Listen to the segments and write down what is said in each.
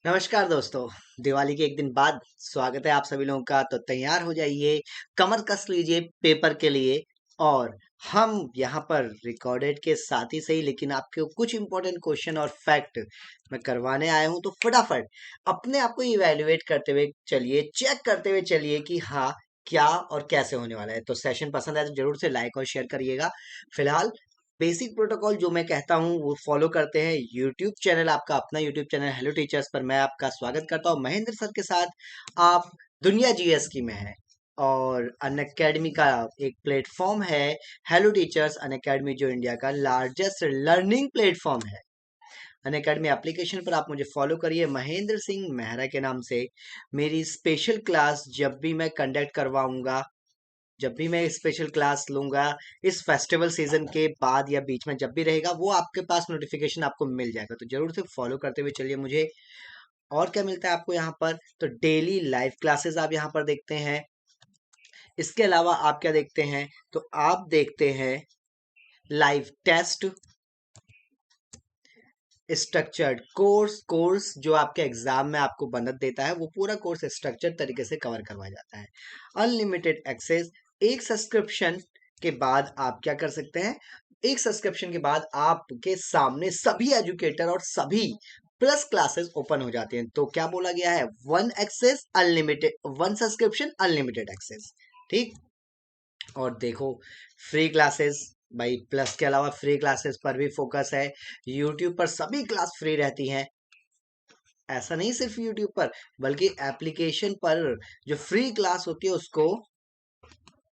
नमस्कार दोस्तों। दिवाली के एक दिन बाद स्वागत है आप सभी लोगों का। तो तैयार हो जाइए, कमर कस लीजिए पेपर के लिए। और हम यहाँ पर रिकॉर्डेड के साथ ही सही, लेकिन आपके कुछ इंपॉर्टेंट क्वेश्चन और फैक्ट मैं करवाने आया हूँ। तो फटाफट अपने आप को इवेल्युएट करते हुए चलिए, चेक करते हुए चलिए कि हाँ, क्या और कैसे होने वाला है। तो सेशन पसंद आए तो जरूर से लाइक और शेयर करिएगा। फिलहाल बेसिक प्रोटोकॉल जो मैं कहता हूँ वो फॉलो करते हैं। यूट्यूब चैनल, आपका अपना यूट्यूब चैनल हेलो टीचर्स पर मैं आपका स्वागत करता हूँ महेंद्र सर के साथ। आप दुनिया जीएस की में है और अन अकेडमी का एक प्लेटफॉर्म है हेलो टीचर्स अन अकेडमी, जो इंडिया का लार्जेस्ट लर्निंग प्लेटफॉर्म है। अन अकेडमी एप्लीकेशन पर आप मुझे फॉलो करिए महेंद्र सिंह मेहरा के नाम से। मेरी स्पेशल क्लास जब भी मैं कंडक्ट करवाऊंगा, जब भी मैं स्पेशल क्लास लूंगा इस फेस्टिवल सीजन के बाद या बीच में, जब भी रहेगा वो आपके पास नोटिफिकेशन आपको मिल जाएगा। तो जरूर से फॉलो करते हुए चलिए मुझे। और क्या मिलता है आपको यहाँ पर? तो डेली लाइव क्लासेस आप यहाँ पर देखते हैं। इसके अलावा आप क्या देखते हैं? तो आप देखते हैं लाइव टेस्ट, स्ट्रक्चर्ड कोर्स जो आपके एग्जाम में आपको बनत देता है, वो पूरा कोर्स स्ट्रक्चर्ड तरीके से कवर करवाया जाता है। Unlimited access. एक सब्सक्रिप्शन के बाद आप क्या कर सकते हैं? एक सब्सक्रिप्शन के बाद आपके सामने सभी एजुकेटर और सभी प्लस क्लासेस ओपन हो जाते हैं। तो क्या बोला गया है? One access unlimited, one subscription unlimited access. ठीक। और देखो, फ्री क्लासेस, भाई प्लस के अलावा फ्री क्लासेस पर भी फोकस है। यूट्यूब पर सभी क्लास फ्री रहती हैं। ऐसा नहीं सिर्फ यूट्यूब पर, बल्कि एप्लीकेशन पर जो फ्री क्लास होती है उसको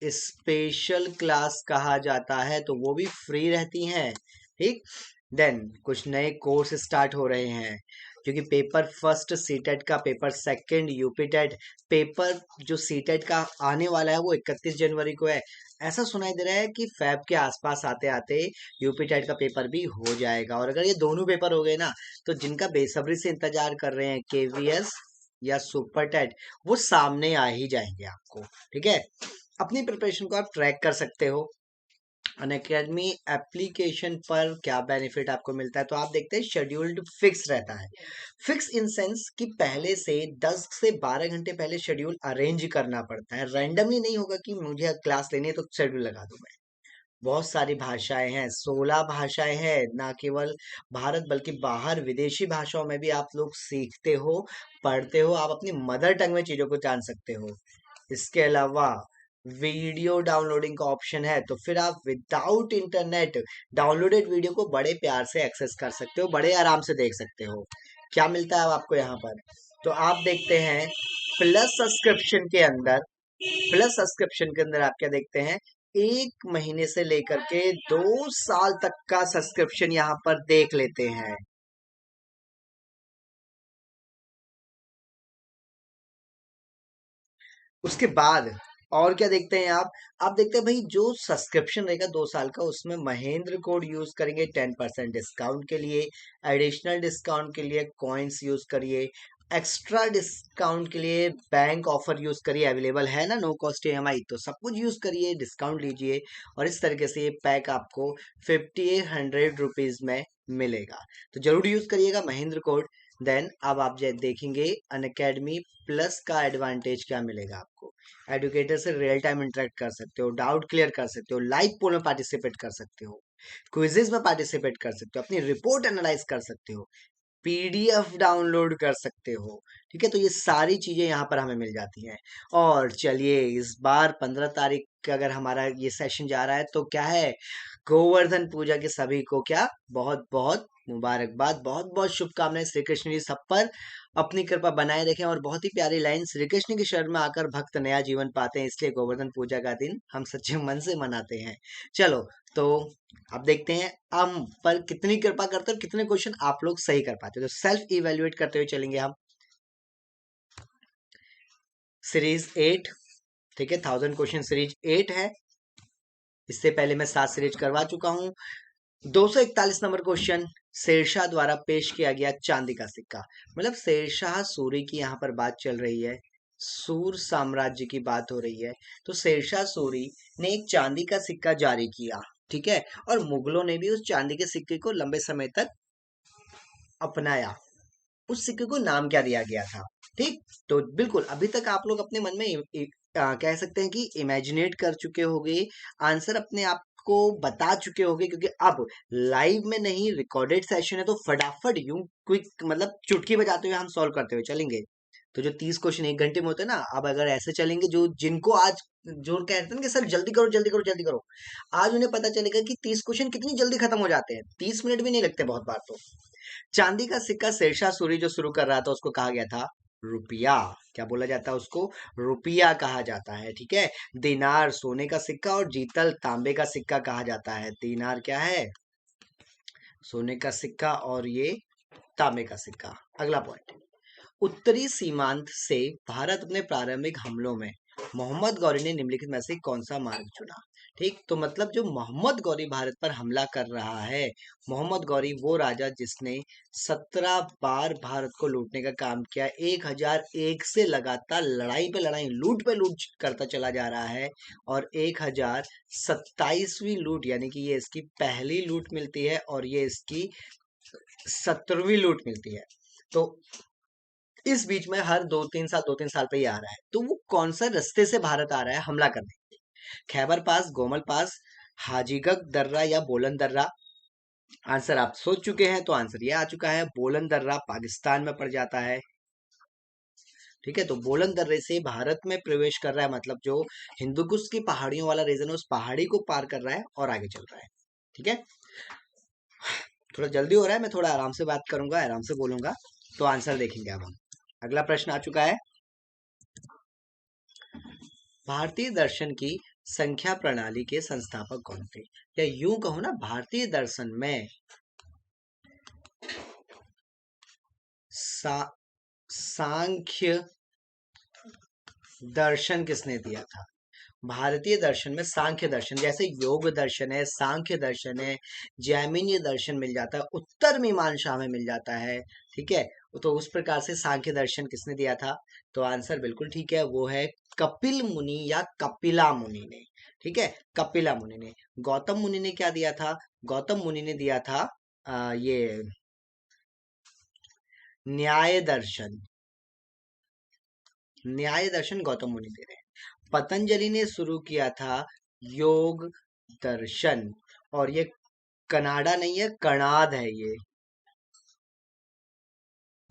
स्पेशल क्लास कहा जाता है, तो वो भी फ्री रहती हैं। ठीक। देन कुछ नए कोर्स स्टार्ट हो रहे हैं, क्योंकि पेपर फर्स्ट सीटेट का, पेपर सेकंड यूपीटेट, पेपर जो सीटेट का आने वाला है वो 31 जनवरी को है। ऐसा सुनाई दे रहा है कि फैब के आसपास आते आते यूपीटेट का पेपर भी हो जाएगा। और अगर ये दोनों पेपर हो गए ना, तो जिनका बेसब्री से इंतजार कर रहे हैं केवीएस या सुपर टेट, वो सामने आ ही जाएंगे आपको। ठीक है। अपनी प्रिपरेशन को आप ट्रैक कर सकते हो। अनअकैडमी एप्लीकेशन पर क्या बेनिफिट आपको मिलता है? तो आप देखते हैं शेड्यूल्ड फिक्स रहता है। फिक्स इन सेंस कि पहले से 10 से 12 घंटे पहले शेड्यूल अरेंज करना पड़ता है। रैंडमली नहीं होगा कि मुझे क्लास लेनी है तो शेड्यूल लगा दूं मैं। बहुत सारी भाषाएं हैं, 16 भाषाएं हैं। ना केवल भारत बल्कि बाहर विदेशी भाषाओं में भी आप लोग सीखते हो, पढ़ते हो। आप अपनी मदर टंग में चीजों को जान सकते हो। इसके अलावा वीडियो डाउनलोडिंग का ऑप्शन है, तो फिर आप विदाउट इंटरनेट डाउनलोडेड वीडियो को बड़े प्यार से एक्सेस कर सकते हो, बड़े आराम से देख सकते हो। क्या मिलता है अब आपको यहाँ पर? तो आप देखते हैं प्लस सब्सक्रिप्शन के अंदर, प्लस सब्सक्रिप्शन के अंदर आप क्या देखते हैं? 1 महीने से लेकर के 2 साल तक का सब्सक्रिप्शन यहाँ पर देख लेते हैं। उसके बाद और क्या देखते हैं आप देखते हैं भाई, जो सब्सक्रिप्शन रहेगा 2 साल का, उसमें महेंद्र कोड यूज करेंगे 10% डिस्काउंट के लिए। एडिशनल डिस्काउंट के लिए कॉइन्स यूज करिए। एक्स्ट्रा डिस्काउंट के लिए बैंक ऑफर यूज करिए। अवेलेबल है ना नो कॉस्ट ईएमआई, तो सब कुछ यूज करिए, डिस्काउंट लीजिए। और इस तरीके से ये पैक आपको 5800 रुपीज में मिलेगा। तो जरूर यूज करिएगा महेंद्र कोड। देन अब आप देखेंगे अनअकैडमी प्लस का एडवांटेज क्या मिलेगा आपको। एडुकेटर से रियल टाइम इंटरेक्ट कर सकते हो, डाउट क्लियर कर सकते हो, लाइव पोल में पार्टिसिपेट कर सकते हो, क्विजेज में पार्टिसिपेट कर सकते हो, अपनी रिपोर्ट एनालाइज कर सकते हो, पीडीएफ डाउनलोड कर सकते हो। ठीक है। तो ये सारी चीजें यहाँ पर हमें मिल जाती हैं। और चलिए, इस बार 15 तारीख का अगर हमारा ये सेशन जा रहा है, तो क्या है, गोवर्धन पूजा के सभी को क्या बहुत बहुत मुबारकबाद, बहुत बहुत शुभकामनाएं। श्री कृष्ण जी सब पर अपनी कृपा बनाए रखें। और बहुत ही प्यारी लाइन, श्री कृष्ण की शरण में आकर भक्त नया जीवन पाते हैं, इसलिए गोवर्धन पूजा का दिन हम सच्चे मन से मनाते हैं। चलो, तो अब देखते हैं हम पर कितनी कृपा करते हैं और कितने क्वेश्चन आप लोग सही कर पाते हो। तो सेल्फ इवेल्युएट करते हुए चलेंगे हम। सीरीज 8, ठीक है, 1000 क्वेश्चन सीरीज 8 है। इससे पहले मैं 7 सीरीज करवा चुका हूँ। 241 नंबर क्वेश्चन, शेरशाह द्वारा पेश किया गया चांदी का सिक्का। मतलब शेरशाह सूरी की यहाँ पर बात चल रही है, सूर साम्राज्य की बात हो रही है। तो शेरशाह सूरी ने एक चांदी का सिक्का जारी किया। ठीक है। और मुगलों ने भी उस चांदी के सिक्के को लंबे समय तक अपनाया। उस सिक्के को नाम क्या दिया गया था। ठीक, तो बिल्कुल अभी तक आप लोग अपने मन में कह सकते हैं कि इमेजिनेट कर चुके होंगे, आंसर अपने आप को बता चुके होंगे, क्योंकि अब लाइव में नहीं रिकॉर्डेड सेशन है, तो फटाफट यूं क्विक मतलब चुटकी बजाते हुए हम सॉल्व करते हुए चलेंगे। तो जो 30 क्वेश्चन 1 घंटे में होते हैं ना, अब अगर ऐसे चलेंगे, जो जिनको आज जो कहते हैं कि सर जल्दी करो जल्दी करो जल्दी करो, आज उन्हें पता चलेगा कि 30 क्वेश्चन कितनी जल्दी खत्म हो जाते हैं, 30 मिनट भी नहीं लगते बहुत बार तो। चांदी का सिक्का शेरशाह सूरी जो शुरू कर रहा था उसको कहा गया था रुपया। क्या बोला जाता है उसको? रुपया कहा जाता है। ठीक है, दिनार सोने का सिक्का और जीतल तांबे का सिक्का कहा जाता है। दिनार क्या है? सोने का सिक्का और ये तांबे का सिक्का। अगला पॉइंट, उत्तरी सीमांत से भारत अपने प्रारंभिक हमलों में मोहम्मद गौरी ने निम्नलिखित में से कौन सा मार्ग चुना। ठीक, तो मतलब जो मोहम्मद गौरी भारत पर हमला कर रहा है, मोहम्मद गौरी वो राजा जिसने 17 बार भारत को लूटने का काम किया, 1001 से लगातार लड़ाई पे लड़ाई, लूट पे लूट करता चला जा रहा है, और 1027वीं लूट, यानी कि ये इसकी पहली लूट मिलती है और ये इसकी 17वीं लूट मिलती है। तो इस बीच में हर 2-3 साल पे ही आ रहा है। तो वो कौन सा रास्ते से भारत आ रहा है हमला करने? खैबर पास, गोमल पास, हाजीगक दर्रा या बोलन दर्रा? आंसर आप सोच चुके हैं, तो आंसर ये आ चुका है, बोलन दर्रा पाकिस्तान में पड़ जाता है। ठीक है, तो बोलन दर्रे से भारत में प्रवेश कर रहा है, मतलब जो हिंदुकुश की पहाड़ियों वाला रीजन है, उस पहाड़ी को पार कर रहा है और आगे चल रहा है। ठीक है, थोड़ा जल्दी हो रहा है, मैं थोड़ा आराम से बात करूंगा, आराम से बोलूंगा, तो आंसर देखेंगे अब हम। अगला प्रश्न आ चुका है, भारतीय दर्शन की संख्या प्रणाली के संस्थापक कौन थे? या यूं कहो ना, भारतीय दर्शन में सांख्य दर्शन किसने दिया था? भारतीय दर्शन में सांख्य दर्शन, जैसे योग दर्शन है, सांख्य दर्शन है, जैमिनीय दर्शन मिल जाता है, उत्तर मीमांसा में मिल जाता है। ठीक है, तो उस प्रकार से सांख्य दर्शन किसने दिया था? तो आंसर बिल्कुल ठीक है, वो है कपिल मुनि या कपिला मुनि ने। ठीक है, कपिला मुनि ने। गौतम मुनि ने क्या दिया था? गौतम मुनि ने दिया था ये न्याय दर्शन। न्याय दर्शन गौतम मुनि दे रहे हैं। पतंजलि ने शुरू किया था योग दर्शन, और ये कनाडा नहीं है, कणाद है ये,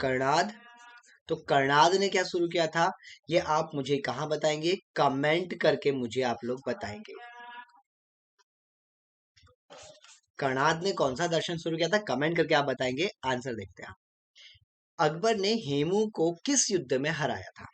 कणाद। तो कणाद ने क्या शुरू किया था, ये आप मुझे कहाँ बताएंगे? कमेंट करके मुझे आप लोग बताएंगे, कणाद ने कौन सा दर्शन शुरू किया था, कमेंट करके आप बताएंगे। आंसर देखते हैं। अकबर ने हेमू को किस युद्ध में हराया था?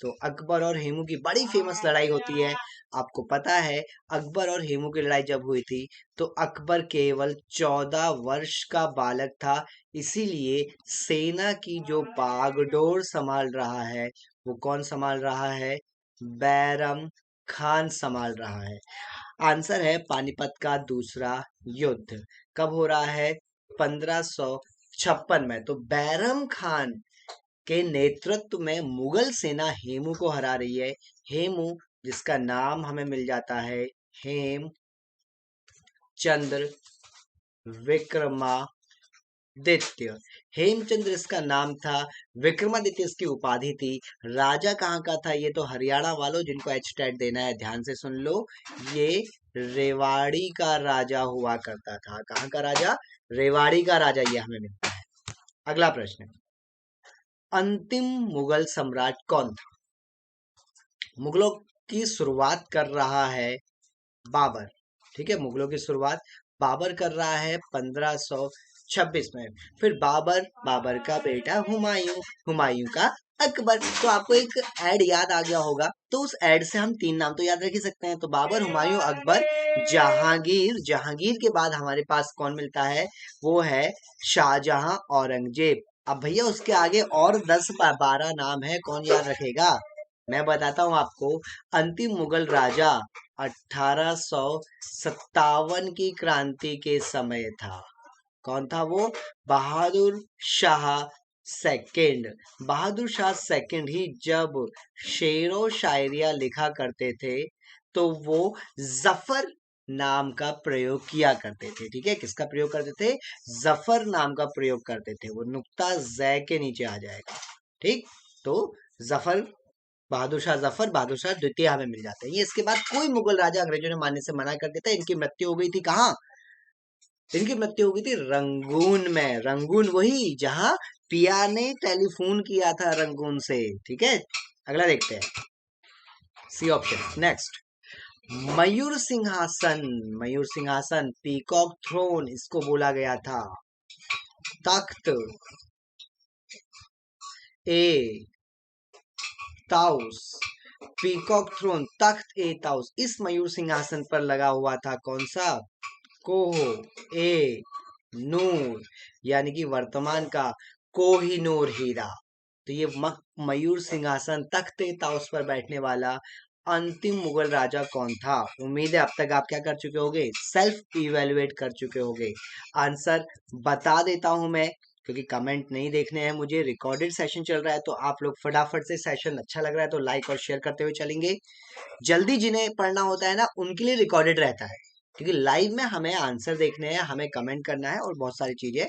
तो अकबर और हेमू की बड़ी फेमस लड़ाई होती है, आपको पता है। अकबर और हेमू की लड़ाई जब हुई थी, तो अकबर केवल 14 वर्ष का बालक था, इसीलिए सेना की जो बागडोर संभाल रहा है, वो कौन संभाल रहा है? बैरम खान संभाल रहा है। आंसर है पानीपत का दूसरा युद्ध। कब हो रहा है? 1556 में। तो बैरम खान के नेतृत्व में मुगल सेना हेमू को हरा रही है। हेमू, जिसका नाम हमें मिल जाता है हेमचंद्र विक्रमादित्य। हेमचंद्र इसका नाम था, विक्रमादित्य इसकी उपाधि थी। राजा कहाँ का था? ये तो हरियाणा वालों जिनको एच देना है ध्यान से सुन लो, ये रेवाड़ी का राजा हुआ करता था। कहाँ का राजा? रेवाड़ी का राजा, ये हमें मिलता है। अगला प्रश्न, अंतिम मुगल सम्राट कौन था? मुगलों की शुरुआत कर रहा है बाबर। ठीक है, मुगलों की शुरुआत बाबर कर रहा है 1526 में। फिर बाबर का बेटा हुमायूं, हुमायूं का अकबर। तो आपको एक ऐड याद आ गया होगा, तो उस ऐड से हम 3 नाम तो याद रख ही सकते हैं। तो बाबर, हुमायूं, अकबर, जहांगीर। जहांगीर के बाद हमारे पास कौन मिलता है? वो है शाहजहां, औरंगजेब। अब भैया उसके आगे और 10-12 नाम है, कौन याद रखेगा? मैं बताता हूं आपको। अंतिम मुगल राजा 1857 की क्रांति के समय था। कौन था वो? बहादुर शाह सेकंड। बहादुर शाह सेकंड ही जब शेरो शायरिया लिखा करते थे, तो वो जफर नाम का प्रयोग किया करते थे। ठीक है, किसका प्रयोग करते थे? जफर नाम का प्रयोग करते थे। वो नुक्ता जै के नीचे आ जाएगा। ठीक, तो जफर, बहादुर शाह जफर, बहादुर शाह द्वितीय हमें मिल जाते हैं। ये इसके बाद कोई मुगल राजा अंग्रेजों ने मानने से मना कर दिया था। इनकी मृत्यु हो गई थी कहाँ? इनकी मृत्यु हो गई थी रंगून में। रंगून वही जहां पिया ने टेलीफोन किया था रंगून से। ठीक है, अगला देखते हैं, सी ऑप्शन। नेक्स्ट, मयूर सिंहासन। मयूर सिंहासन, पीकॉक थ्रोन इसको बोला गया था। तख्त, ए ताउस, पीकॉक थ्रोन, तख्त ए ताउस, इस मयूर सिंहासन पर लगा हुआ था कौन सा? कोहो ए नूर, यानी कि वर्तमान का कोहिनूर हीरा। तो ये मयूर सिंहासन, तख्त ए ताउस पर बैठने वाला अंतिम मुगल राजा कौन था? उम्मीद है अब तक आप क्या कर चुके होगे? सेल्फ इवेलुएट कर चुके होगे। आंसर बता देता हूं मैं, क्योंकि कमेंट नहीं देखने हैं मुझे। रिकॉर्डेड सेशन चल रहा है, तो आप लोग फटाफट से, सेशन अच्छा लग रहा है तो लाइक और शेयर करते हुए चलेंगे। जल्दी जिन्हें पढ़ना होता है ना, उनके लिए रिकॉर्डेड रहता है, क्योंकि लाइव में हमें आंसर देखने हैं, हमें कमेंट करना है और बहुत सारी चीजें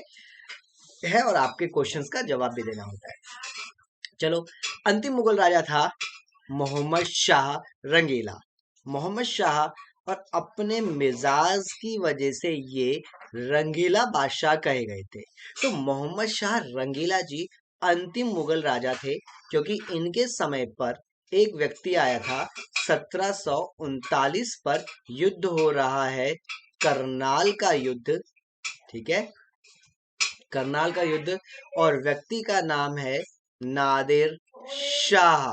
है, और आपके क्वेश्चंस का जवाब भी देना होता है। चलो, अंतिम मुगल राजा था मोहम्मद शाह रंगीला। मोहम्मद शाह, और अपने मिजाज की वजह से ये रंगीला बादशाह कहे गए थे। तो मोहम्मद शाह रंगीला जी अंतिम मुगल राजा थे, क्योंकि इनके समय पर एक व्यक्ति आया था 1739 पर। युद्ध हो रहा है करनाल का युद्ध। ठीक है, करनाल का युद्ध, और व्यक्ति का नाम है नादिर शाह।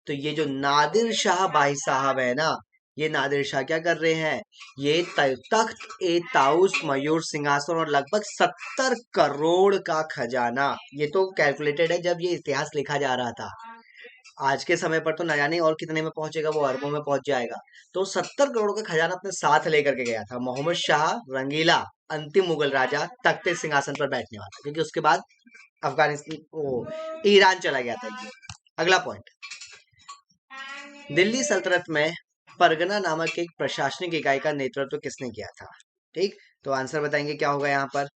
तो ये जो नादिर शाह भाई साहब है ना, ये नादिर शाह क्या कर रहे हैं? ये तख्त ए ताउस, मयूर सिंहासन और लगभग 70 करोड़ का खजाना, ये तो कैलकुलेटेड है जब ये इतिहास लिखा जा रहा था। आज के समय पर तो न जाने और कितने में पहुंचेगा, वो अरबों में पहुंच जाएगा। तो 70 करोड़ का खजाना अपने साथ लेकर के गया था मोहम्मद शाह रंगीला, अंतिम मुगल राजा, तख्ते सिंहासन पर बैठने वाला, क्योंकि उसके बाद अफगानिस्तान, वो ईरान चला गया था ये। अगला पॉइंट, दिल्ली सल्तनत में परगना नामक एक प्रशासनिक इकाई का नेतृत्व किसने किया था? ठीक, तो आंसर बताएंगे क्या होगा यहाँ पर।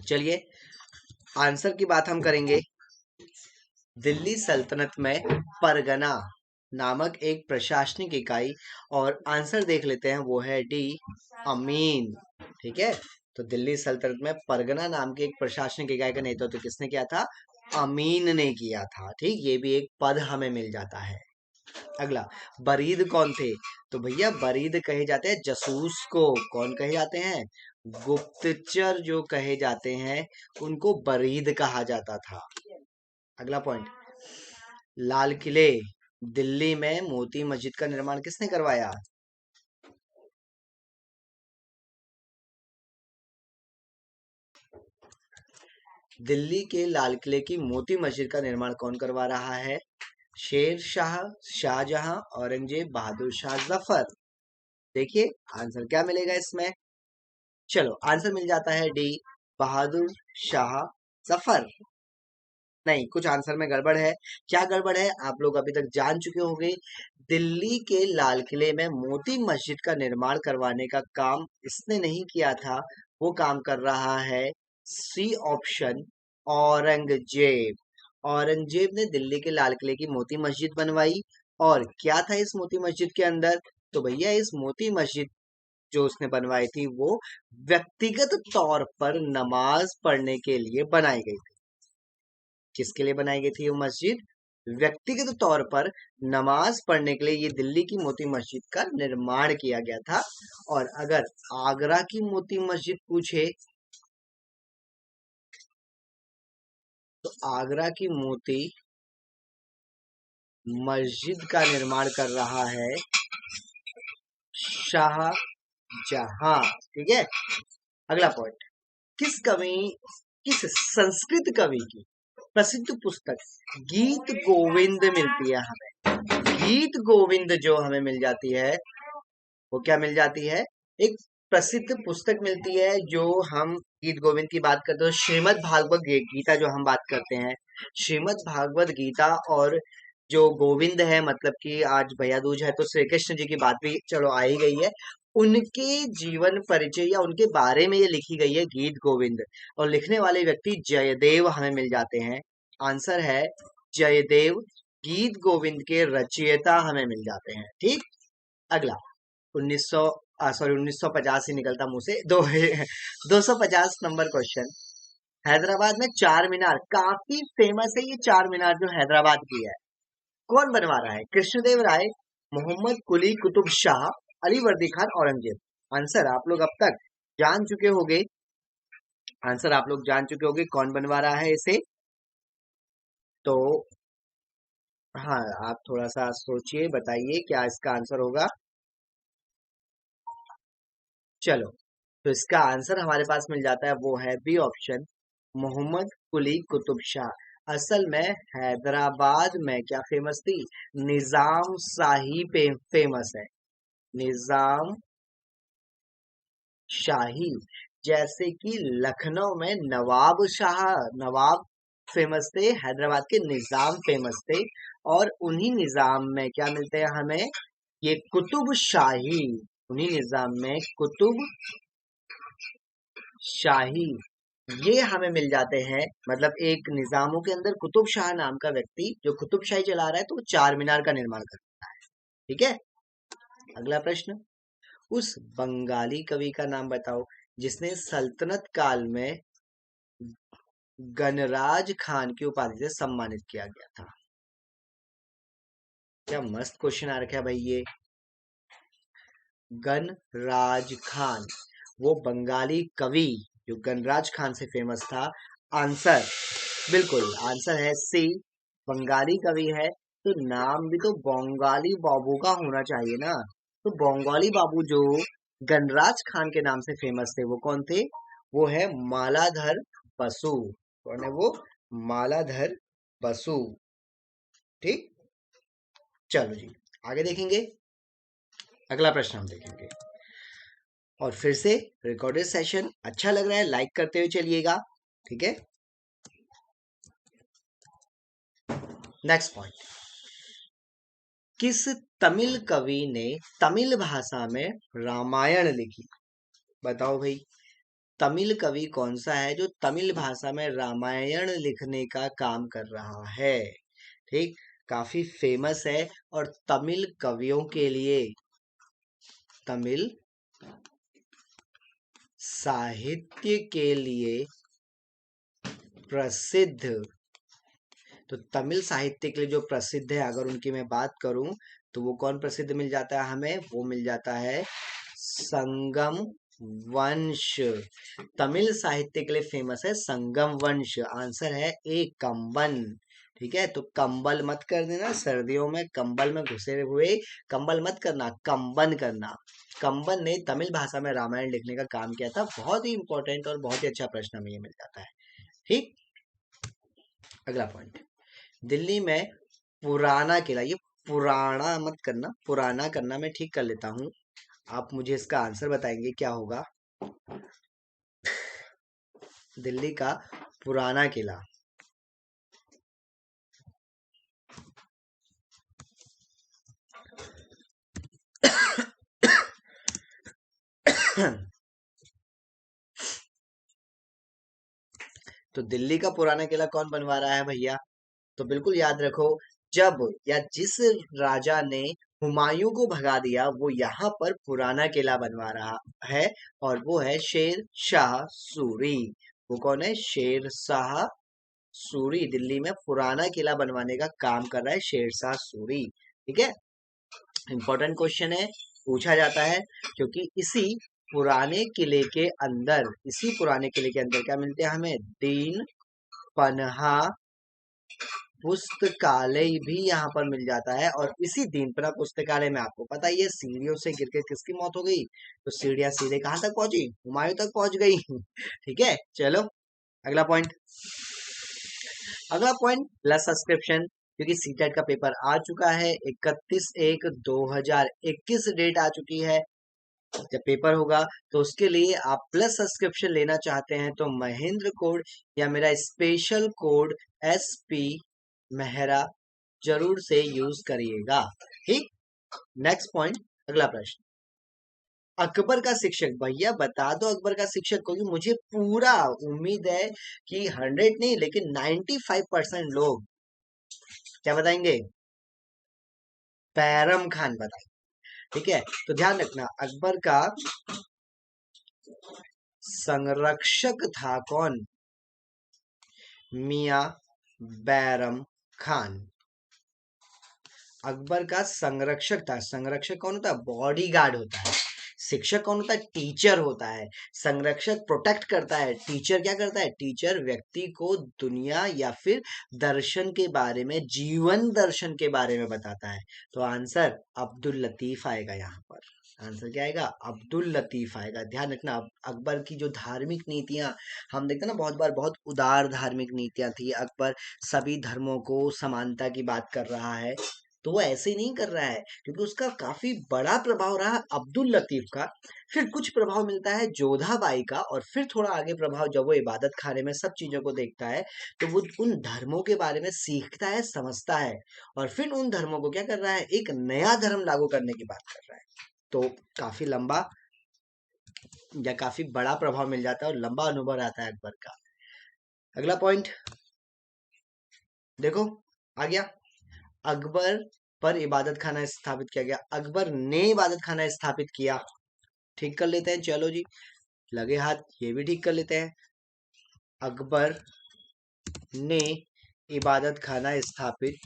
चलिए, आंसर की बात हम करेंगे। दिल्ली सल्तनत में परगना नामक एक प्रशासनिक इकाई, और आंसर देख लेते हैं, वो है डी, अमीन। ठीक है, तो दिल्ली सल्तनत में परगना नाम की एक प्रशासनिक इकाई का नेतृत्व किसने किया था? अमीन ने किया था। ठीक, ये भी एक पद हमें मिल जाता है। अगला, बरीद कौन थे? तो भैया बरीद कहे जाते हैं जासूस को। कौन कहे जाते हैं? गुप्तचर जो कहे जाते हैं, उनको बरीद कहा जाता था। अगला पॉइंट, लाल किले दिल्ली में मोती मस्जिद का निर्माण किसने करवाया? दिल्ली के लाल किले की मोती मस्जिद का निर्माण कौन करवा रहा है? शेर शाह, शाहजहां, औरंगजेब, बहादुर शाह जफर। देखिए आंसर क्या मिलेगा इसमें। चलो, आंसर मिल जाता है डी, बहादुर शाह जफर। नहीं, कुछ आंसर में गड़बड़ है। क्या गड़बड़ है आप लोग अभी तक जान चुके होंगे। दिल्ली के लाल किले में मोती मस्जिद का निर्माण करवाने का काम इसने नहीं किया था, वो काम कर रहा है सी ऑप्शन, औरंगजेब। औरंगजेब ने दिल्ली के लाल किले की मोती मस्जिद बनवाई। और क्या था इस मोती मस्जिद के अंदर? तो भैया इस मोती मस्जिद जो उसने बनवाई थी, वो व्यक्तिगत तौर पर नमाज पढ़ने के लिए बनाई गई थी। किसके लिए बनाई गई थी वो मस्जिद? व्यक्तिगत तौर पर नमाज पढ़ने के लिए ये दिल्ली की मोती मस्जिद का निर्माण किया गया था। और अगर आगरा की मोती मस्जिद पूछे, तो आगरा की मोती मस्जिद का निर्माण कर रहा है शाहजहां। ठीक है, अगला पॉइंट, किस कवि, किस संस्कृत कवि की प्रसिद्ध पुस्तक गीत गोविंद मिलती है हमें? गीत गोविंद जो हमें मिल जाती है, वो क्या मिल जाती है? एक प्रसिद्ध पुस्तक मिलती है। जो हम गीत गोविंद की बात करते हैं, श्रीमद् भागवत गीता जो हम बात करते हैं, श्रीमद् भागवत गीता और जो गोविंद है, मतलब कि आज भैया दूज है तो श्री कृष्ण जी की बात भी चलो आ ही गई है, उनके जीवन परिचय या उनके बारे में ये लिखी गई है गीत गोविंद। और लिखने वाले व्यक्ति जयदेव हमें मिल जाते हैं। आंसर है जयदेव। गीत गोविंद के रचयिता हमें मिल जाते हैं। ठीक। अगला 1900 सॉरी 1950 ही निकलता मुंह से। 250 नंबर क्वेश्चन। हैदराबाद में चार मीनार काफी फेमस है, ये चार मीनार जो हैदराबाद की है, कौन बनवा रहा है? कृष्णदेव राय, मोहम्मद कुली कुतुब शाह, अली वर्दी खान, औरंगजेब। आंसर आप लोग अब तक जान चुके होंगे। आंसर आप लोग जान चुके होंगे कौन बनवा रहा है इसे। तो हाँ, आप थोड़ा सा सोचिए, बताइए क्या इसका आंसर होगा। चलो, तो इसका आंसर हमारे पास मिल जाता है, वो है बी ऑप्शन, मोहम्मद कुली कुतुब शाह। असल में हैदराबाद में क्या फेमस थी? निजाम शाही पे फेमस है। निजाम शाही। जैसे कि लखनऊ में नवाब शाह, नवाब फेमस थे, हैदराबाद के निजाम फेमस थे। और उन्हीं निजाम में क्या मिलते हैं हमें? ये कुतुब शाही। उन्हीं निजाम में कुतुब शाही ये हमें मिल जाते हैं। मतलब एक निजामों के अंदर कुतुब शाह नाम का व्यक्ति जो कुतुब शाही चला रहा है, तो वो चार मीनार का निर्माण करता है। ठीक है। अगला प्रश्न, उस बंगाली कवि का नाम बताओ जिसने सल्तनत काल में गणराज खान की उपाधि से सम्मानित किया गया था। क्या मस्त क्वेश्चन आ रखा है भाई ये। गणराज खान, वो बंगाली कवि जो गणराज खान से फेमस था। आंसर बिल्कुल आंसर है सी, बंगाली कवि है तो नाम भी तो बंगाली बाबू का होना चाहिए ना। तो बंगाली बाबू जो गणराज खान के नाम से फेमस थे, वो कौन थे? वो है मालाधर बसु। कौन है वो? मालाधर बसु। ठीक। चलो जी, आगे देखेंगे। अगला प्रश्न हम देखेंगे। और फिर से रिकॉर्डेड सेशन अच्छा लग रहा है, लाइक करते हुए चलिएगा। ठीक है। नेक्स्ट पॉइंट, किस तमिल कवि ने तमिल भाषा में रामायण लिखी? बताओ भाई, तमिल कवि कौन सा है जो तमिल भाषा में रामायण लिखने का काम कर रहा है? ठीक। काफी फेमस है और तमिल कवियों के लिए, तमिल साहित्य के लिए प्रसिद्ध, तो तमिल साहित्य के लिए जो प्रसिद्ध है, अगर उनकी मैं बात करूं तो वो कौन प्रसिद्ध मिल जाता है हमें? वो मिल जाता है संगम वंश। तमिल साहित्य के लिए फेमस है संगम वंश। आंसर है ए, कंबन। ठीक है, तो कंबल मत कर देना, सर्दियों में कंबल में घुसे हुए कंबल मत करना, कंबन करना। कंबन ने तमिल भाषा में रामायण लिखने का काम किया था। बहुत ही इंपॉर्टेंट और बहुत ही अच्छा प्रश्न हमें ये मिल जाता है। ठीक। अगला पॉइंट, दिल्ली में पुराना किला, ये पुराना मत करना, पुराना करना मैं ठीक कर लेता हूँ। आप मुझे इसका आंसर बताएंगे क्या होगा। दिल्ली का पुराना किला। तो दिल्ली का पुराना किला कौन बनवा रहा है भैया? तो बिल्कुल याद रखो, जब या जिस राजा ने हुमायूं को भगा दिया, वो यहाँ पर पुराना किला बनवा रहा है, और वो है शेर शाह सूरी। वो कौन है? शेर शाह सूरी। दिल्ली में पुराना किला बनवाने का काम कर रहा है शेर शाह सूरी। ठीक है। इंपॉर्टेंट क्वेश्चन है, पूछा जाता है, क्योंकि इसी पुराने किले के अंदर क्या मिलते हैं हमें? दीन पन्हा पुस्तकालय भी यहाँ पर मिल जाता है। और इसी दीनपना पुस्तकालय में आपको पता ही है, सीढ़ियों से गिर के किसकी मौत हो गई? तो सीढ़ियां सीधे कहाँ तक पहुंची? हुमायूं तक पहुंच गई। ठीक है। चलो, अगला पॉइंट। अगला पॉइंट, प्लस सब्सक्रिप्शन, क्योंकि सीटेट का पेपर आ चुका है। 31/1/2021 डेट आ चुकी है जब पेपर होगा। तो उसके लिए आप प्लस सब्सक्रिप्शन लेना चाहते हैं तो महेंद्र कोड या मेरा स्पेशल कोड SP मेहरा जरूर से यूज करिएगा। ठीक, नेक्स्ट पॉइंट, अगला प्रश्न। अकबर का शिक्षक, भैया बता दो अकबर का शिक्षक, क्योंकि मुझे पूरा उम्मीद है कि 100 नहीं लेकिन 95% लोग क्या बताएंगे, बैरम खान बताएंगे। ठीक है, तो ध्यान रखना अकबर का संरक्षक था कौन, मियां बैरम खान। अकबर का संरक्षक था, संरक्षक कौन होता है, बॉडी गार्ड होता है। शिक्षक कौन होता है, टीचर होता है। संरक्षक प्रोटेक्ट करता है, टीचर क्या करता है, टीचर व्यक्ति को दुनिया या फिर दर्शन के बारे में, जीवन दर्शन के बारे में बताता है। तो आंसर अब्दुल लतीफ आएगा यहाँ पर। आंसर क्या आएगा, अब्दुल लतीफ आएगा। ध्यान रखना अकबर की जो धार्मिक नीतियां हम देखते हैं ना, बहुत बार बहुत उदार धार्मिक नीतियां थी। अकबर सभी धर्मों को समानता की बात कर रहा है, तो वो ऐसे ही नहीं कर रहा है, क्योंकि उसका काफी बड़ा प्रभाव रहा अब्दुल लतीफ का। फिर कुछ प्रभाव मिलता है जोधाबाई का, और फिर थोड़ा आगे प्रभाव जब वो इबादत खाने में सब चीजों को देखता है, तो वो उन धर्मों के बारे में सीखता है, समझता है, और फिर उन धर्मों को क्या कर रहा है, एक नया धर्म लागू करने की बात कर रहा है। तो काफी लंबा या काफी बड़ा प्रभाव मिल जाता है और लंबा अनुभव आता है अकबर का। अगला पॉइंट देखो आ गया, अकबर पर इबादत खाना स्थापित किया गया। अकबर ने इबादत खाना स्थापित किया, ठीक कर लेते हैं, चलो जी लगे हाथ, ये भी ठीक कर लेते हैं। अकबर ने इबादत खाना स्थापित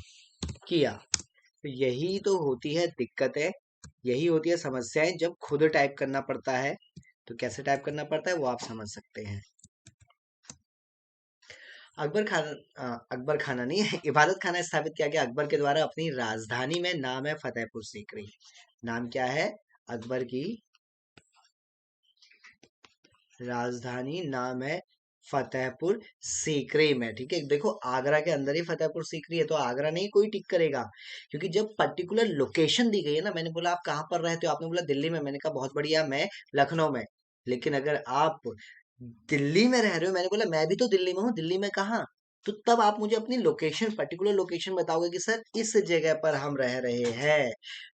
किया, तो यही तो होती है दिक्कतें, यही होती है समस्याएं जब खुद टाइप करना पड़ता है। तो कैसे टाइप करना पड़ता है वो आप समझ सकते हैं। अकबर खाना नहीं है, इबादत खाना स्थापित किया गया अकबर के द्वारा अपनी राजधानी में, नाम है फतेहपुर सीकरी। नाम क्या है, अकबर की राजधानी नाम है फतेहपुर सीकरी में। ठीक है, देखो आगरा के अंदर ही फतेहपुर सीकरी है, तो आगरा नहीं कोई टिक करेगा, क्योंकि जब पर्टिकुलर लोकेशन दी गई है ना, मैंने बोला आप कहाँ पर रहते हो, आपने बोला दिल्ली में, मैंने कहा बहुत बढ़िया मैं लखनऊ में। लेकिन अगर आप दिल्ली में रह रहे हो, मैंने बोला मैं भी तो दिल्ली में हूँ, दिल्ली में कहाँ, तो तब आप मुझे अपनी लोकेशन, पर्टिकुलर लोकेशन बताओगे कि सर इस जगह पर हम रह रहे हैं।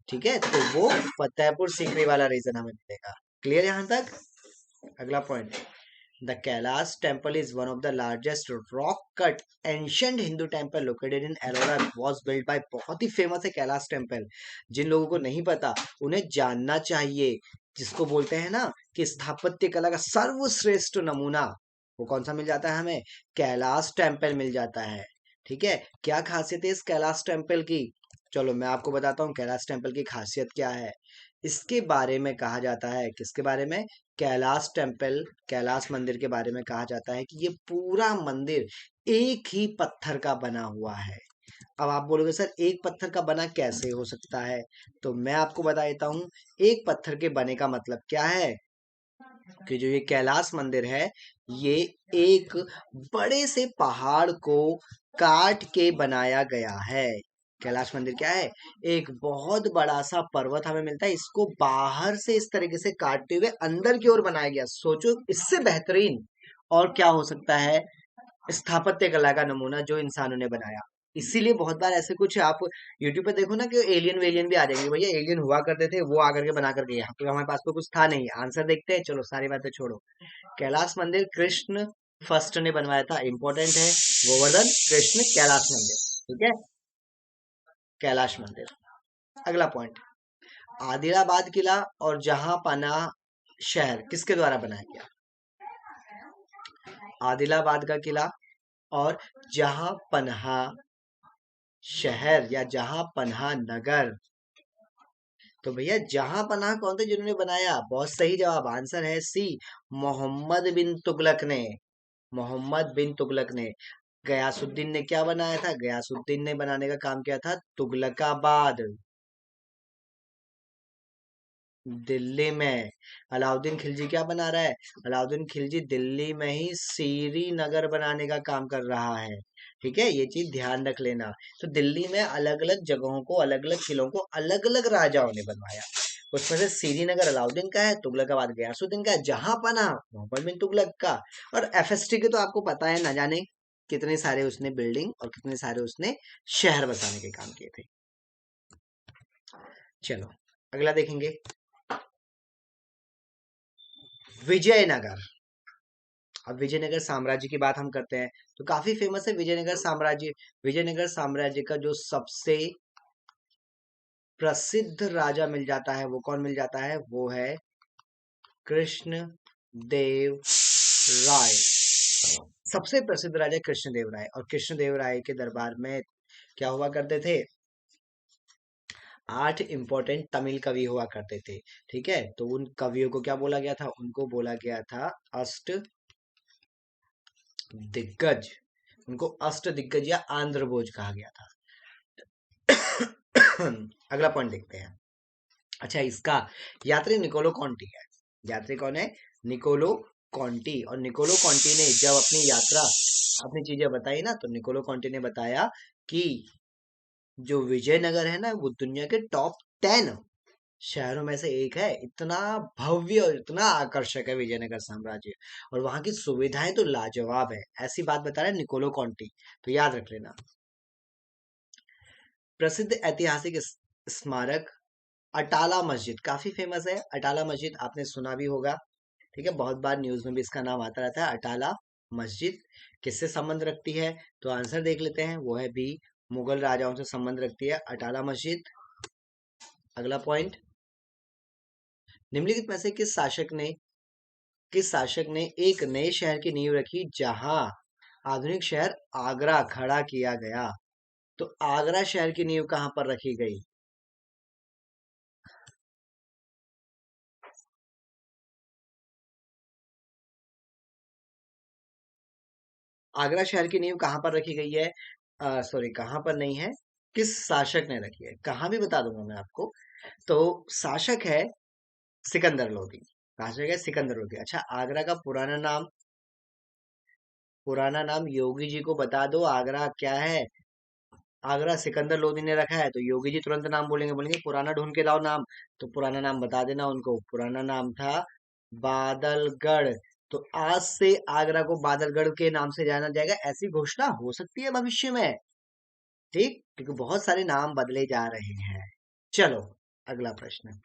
ठीक है, तो वो फतेहपुर सीकरी वाला रीजन हमें मिलेगा। क्लियर यहाँ तक। अगला point, the Kailash temple is one of the largest rock cut ancient Hindu temple located in Ellora, was build by, बहुत ही फेमस है कैलाश टेम्पल। जिन लोगों को नहीं पता उन्हें जानना चाहिए, जिसको बोलते हैं ना कि स्थापत्य कला का सर्वश्रेष्ठ नमूना, वो कौन सा मिल जाता है हमें, कैलाश टेम्पल मिल जाता है। ठीक है, क्या खासियत है इस कैलाश टेम्पल की, चलो मैं आपको बताता हूँ कैलाश टेम्पल की खासियत क्या है। इसके बारे में कहा जाता है, किसके बारे में, कैलाश टेम्पल, कैलाश मंदिर के बारे में कहा जाता है कि ये पूरा मंदिर एक ही पत्थर का बना हुआ है। अब आप बोलोगे सर एक पत्थर का बना कैसे हो सकता है, तो मैं आपको बता देता हूँ एक पत्थर के बने का मतलब क्या है, कि जो ये कैलाश मंदिर है ये एक बड़े से पहाड़ को काट के बनाया गया है। कैलाश मंदिर क्या है, एक बहुत बड़ा सा पर्वत हमें मिलता है, इसको बाहर से इस तरीके से काटते हुए अंदर की ओर बनाया गया। सोचो इससे बेहतरीन और क्या हो सकता है स्थापत्य कला का नमूना जो इंसानों ने बनाया। इसीलिए बहुत बार ऐसे कुछ आप यूट्यूब पे देखो ना कि एलियन वेलियन भी आ जाएंगे, भैया एलियन हुआ करते थे वो आकर के बना करके, यहाँ तो हमारे पास तो कुछ था नहीं। आंसर देखते हैं, चलो सारी बातें छोड़ो। कैलाश मंदिर कृष्ण फर्स्ट ने बनवाया था, इंपॉर्टेंट है, गोवर्धन कृष्ण कैलाश मंदिर। ठीक है, कैलाश मंदिर। अगला पॉइंट, आदिलाबाद किला और जहां पनाह शहर किसके द्वारा बनाया गया, आदिलाबाद का किला और जहां पनाह शहर या जहां पनाह नगर, तो भैया जहां पनाह कौन थे जिन्होंने बनाया, बहुत सही जवाब, आंसर है सी, मोहम्मद बिन तुगलक ने। मोहम्मद बिन तुगलक ने। गयासुद्दीन ने क्या बनाया था, गयासुद्दीन ने बनाने का काम किया था तुगलकाबाद, दिल्ली में। अलाउद्दीन खिलजी क्या बना रहा है, अलाउद्दीन खिलजी दिल्ली में ही श्रीनगर बनाने का काम कर रहा है। ठीक है, ये चीज ध्यान रख लेना। तो दिल्ली में अलग अलग जगहों को, अलग अलग किलों को अलग अलग राजाओं ने बनवाया, उसमें से श्रीनगर अलाउद्दीन का है, तुगलकाबाद गयासुद्दीन का है, जहां पना मोहम्मद बिन तुगलक का। और एफएसटी के तो आपको पता है ना जाने, कितने सारे उसने बिल्डिंग और कितने सारे उसने शहर बसाने के काम किए थे। चलो अगला देखेंगे, विजयनगर। अब विजयनगर साम्राज्य की बात हम करते हैं तो काफी फेमस है विजयनगर साम्राज्य। विजयनगर साम्राज्य का जो सबसे प्रसिद्ध राजा मिल जाता है वो कौन मिल जाता है, वो है कृष्ण देव राय। सबसे प्रसिद्ध राजा कृष्णदेव राय, और कृष्णदेव राय के दरबार में क्या हुआ करते थे, 8 इंपॉर्टेंट तमिल कवि हुआ करते थे। ठीक है, तो उन कवियों को क्या बोला गया था, उनको बोला गया था अष्ट दिग्गज। उनको अष्ट दिग्गज या आंध्र भोज कहा गया था। अगला पॉइंट देखते हैं। अच्छा, इसका यात्री निकोलो कॉन्टी है। यात्री कौन है, निकोलो कॉन्टी। और निकोलो कॉन्टी ने जब अपनी यात्रा अपनी चीजें बताई ना, तो निकोलो कॉन्टी ने बताया कि जो विजयनगर है ना, वो दुनिया के टॉप 10 शहरों में से एक है। इतना भव्य और इतना आकर्षक है विजयनगर साम्राज्य, और वहां की सुविधाएं तो लाजवाब है। ऐसी बात बता रहा है निकोलो कॉन्टी, तो याद रख लेना। प्रसिद्ध ऐतिहासिक स्मारक अटाला मस्जिद काफी फेमस है। अटाला मस्जिद आपने सुना भी होगा। ठीक है, बहुत बार न्यूज में भी इसका नाम आता रहता है। अटाला मस्जिद किससे संबंध रखती है, तो आंसर देख लेते हैं। वो है बी, मुगल राजाओं से संबंध रखती है अटाला मस्जिद। अगला पॉइंट, निम्नलिखित में से किस शासक ने एक नए शहर की नींव रखी जहां आधुनिक शहर आगरा खड़ा किया गया। तो आगरा शहर की नींव कहां पर रखी गई, आगरा शहर की नींव कहां पर रखी गई है, सॉरी कहां पर नहीं है, किस शासक ने रखी है, कहां भी बता दूंगा मैं आपको। तो शासक है सिकंदर लोधी। शासक है सिकंदर लोधी। अच्छा, आगरा का पुराना नाम योगी जी को बता दो, आगरा क्या है। आगरा सिकंदर लोधी ने रखा है, तो योगी जी तुरंत नाम बोलेंगे, बोलेंगे पुराना ढूंढ के लाओ नाम। तो पुराना नाम बता देना उनको। पुराना नाम था बादलगढ़। तो आज से आगरा को बादलगढ़ के नाम से जाना जाएगा, ऐसी घोषणा हो सकती है भविष्य में। ठीक, क्योंकि बहुत सारे नाम बदले जा रहे हैं। चलो अगला प्रश्न,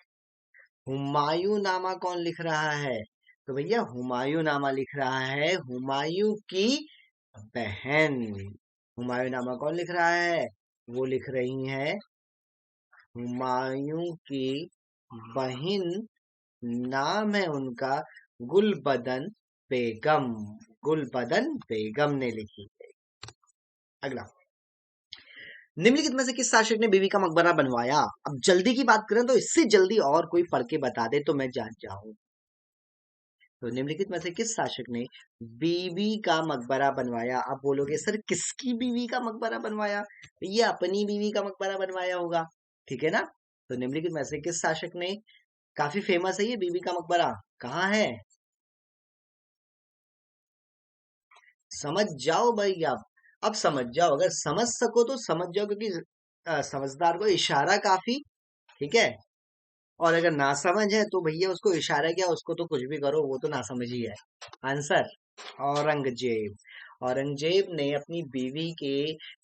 हुमायूं नामा कौन लिख रहा है, तो भैया हुमायूं नामा लिख रहा है हुमायूं की बहन। हुमायूं नामा कौन लिख रहा है, वो लिख रही है हुमायूं की बहन। नाम है उनका गुलबदन बेगम। गुलबदन बेगम ने लिखी। अगला, निम्नलिखित में से किस शासक ने बीबी का मकबरा बनवाया। अब जल्दी की बात करें तो इससे जल्दी और कोई पढ़ के बता दे तो मैं जान जाऊं। तो निम्नलिखित में से किस शासक ने बीबी का मकबरा बनवाया। आप बोलोगे सर किसकी बीवी का मकबरा बनवाया, ये अपनी बीवी का मकबरा बनवाया होगा। ठीक है ना, तो निम्नलिखित में से किस शासक ने, काफी फेमस है ये बीबी का मकबरा, कहाँ है, समझ जाओ भाई आप। अब समझ जाओ, अगर समझ सको तो समझ जाओ, क्योंकि समझदार को इशारा काफी। ठीक है, और अगर ना समझ है तो भैया उसको इशारा किया, उसको तो कुछ भी करो, वो तो ना समझ ही है। आंसर औरंगजेब। औरंगजेब ने अपनी बीवी के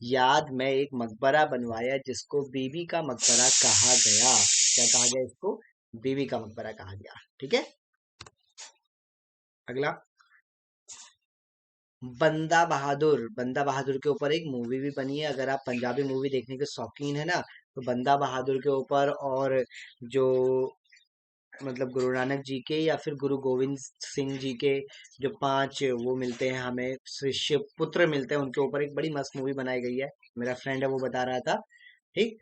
याद में एक मकबरा बनवाया जिसको बीबी का मकबरा कहा गया। क्या कहा गया इसको, बीबी का मकबरा कहा गया। ठीक है, अगला, बंदा बहादुर। बंदा बहादुर के ऊपर एक मूवी भी बनी है। अगर आप पंजाबी मूवी देखने के शौकीन है ना, तो बंदा बहादुर के ऊपर, और जो मतलब गुरु नानक जी के या फिर गुरु गोविंद सिंह जी के जो 5 वो मिलते हैं, हमें शिष्य पुत्र मिलते हैं, उनके ऊपर एक बड़ी मस्त मूवी बनाई गई है। मेरा फ्रेंड है वो बता रहा था। ठीक,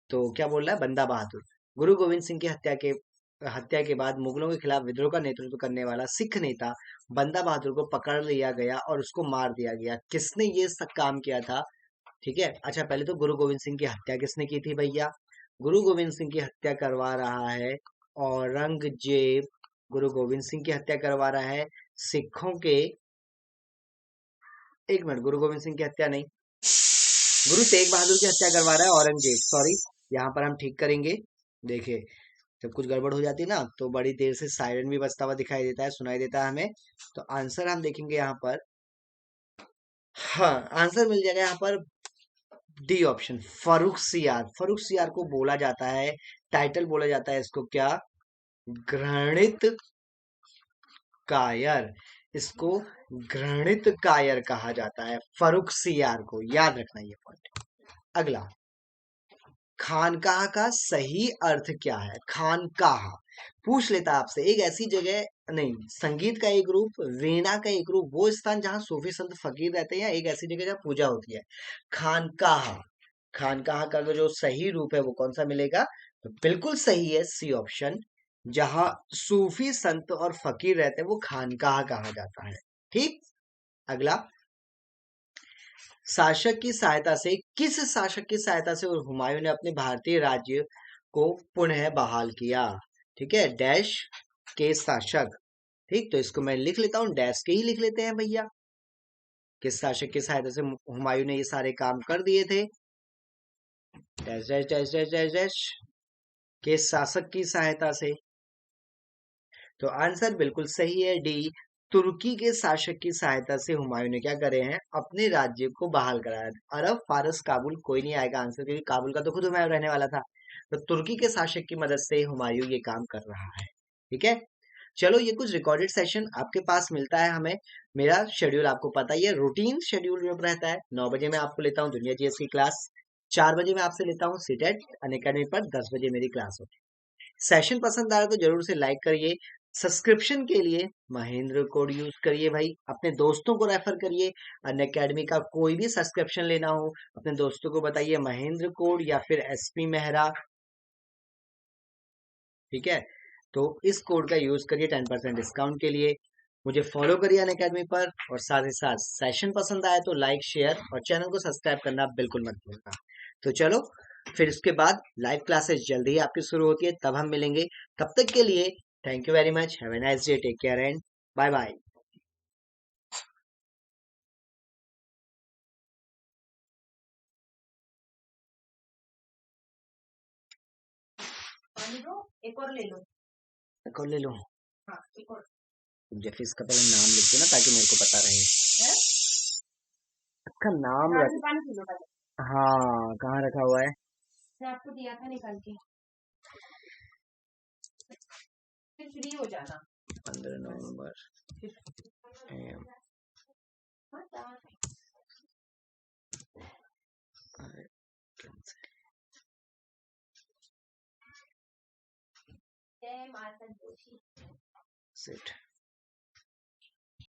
तो क्या बोल रहा है, बंदा बहादुर, गुरु गोविंद सिंह की हत्या के बाद मुगलों के खिलाफ विद्रोह का नेतृत्व करने वाला सिख नेता बंदा बहादुर को पकड़ लिया गया और उसको मार दिया गया। किसने ये सब काम किया था। ठीक है, अच्छा पहले तो गुरु गोविंद सिंह की हत्या किसने की थी भैया, गुरु गोविंद सिंह की हत्या करवा रहा है औरंगजेब। गुरु गोविंद सिंह की हत्या करवा रहा है सिखों के, एक मिनट, गुरु गोविंद सिंह की हत्या नहीं, गुरु तेग बहादुर की हत्या करवा रहा है औरंगजेब। सॉरी, यहाँ पर हम ठीक करेंगे। देखिए, जब कुछ गड़बड़ हो जाती है ना, तो बड़ी देर से सायरन भी बजता हुआ दिखाई देता है, सुनाई देता है हमें। तो आंसर हम देखेंगे यहाँ पर, हाँ, आंसर मिल जाएगा यहाँ पर डी ऑप्शन, फर्रुख सियार। फर्रुख सियार को बोला जाता है, टाइटल बोला जाता है इसको क्या, घृणित कायर। इसको घृणित कायर कहा जाता है, फर्रुख सियार को, याद रखना ये पॉइंट। अगला, खानकाह का सही अर्थ क्या है? खानकाह पूछ लेता है आपसे, एक ऐसी जगह, नहीं, संगीत का एक रूप, वीणा का एक रूप, वो स्थान जहाँ सूफी संत फकीर रहते हैं, या एक ऐसी जगह जहाँ पूजा होती है। खानकाह, खानकाह का जो सही रूप है वो कौन सा मिलेगा? तो बिल्कुल सही है, सी ऑप्शन, जहाँ सूफी संत और फकीर रहते हैं वो खानकाह कहा जाता है। ठीक। अगला, शासक की सहायता से, किस शासक की सहायता से हुमायूं ने अपने भारतीय राज्य को पुनः बहाल किया? ठीक है, डैश के शासक। ठीक, तो इसको मैं लिख लेता हूँ, डैश के ही लिख लेते हैं भैया। किस शासक की सहायता से हुमायूं ने ये सारे काम कर दिए थे? Dash dash dash dash dash dash, किस शासक की सहायता से? तो आंसर बिल्कुल सही है, डी, तुर्की के शासक की सहायता से हुमायूं ने क्या करे हैं, अपने राज्य को बहाल कराया। अरब, फारस, काबुल, कोई नहीं आएगा आंसर, क्योंकि काबुल का तो खुद हुमायूं रहने वाला था। तो तुर्की के शासक की मदद से हुमायूं ये काम कर रहा है। ठीक है, चलो, ये कुछ रिकॉर्डेड सेशन आपके पास मिलता है हमें। मेरा शेड्यूल आपको पता ही है, रूटीन शेड्यूल में रहता है। 9 बजे मैं आपको लेता हूँ दुनिया जीएस की क्लास, 4 बजे मैं आपसे लेता हूँ सीटेट अनअकैडमी पर, 10 बजे मेरी क्लास होती है। सेशन पसंद आया तो जरूर से लाइक करिए। सब्सक्रिप्शन के लिए महेंद्र कोड यूज करिए भाई, अपने दोस्तों को रेफर करिए। अनअकैडमी का कोई भी सब्सक्रिप्शन लेना हो, अपने दोस्तों को बताइए महेंद्र कोड या फिर एसपी मेहरा। ठीक है, तो इस कोड का यूज करिए 10% डिस्काउंट के लिए। मुझे फॉलो करिए अनअकैडमी पर, और साथ ही साथ सेशन पसंद आए तो लाइक, शेयर और चैनल को सब्सक्राइब करना बिल्कुल मत भूलना। तो चलो, फिर उसके बाद लाइव क्लासेस जल्दी ही आपकी शुरू होती है, तब हम मिलेंगे। तब तक के लिए thank you very much, have a nice day, take care and bye bye. एक और ले लो, एक और ले लो। हाँ, एक और। जेफिस का पहले नाम लिख दो ना, ताकि मेरे को पता रहे। इसका नाम रख, हाँ, कहाँ रखा हुआ है? मैं आपको दिया था निकाल के, फिर फ्री हो जाना। 15 नवंबर, जय माता जोशी।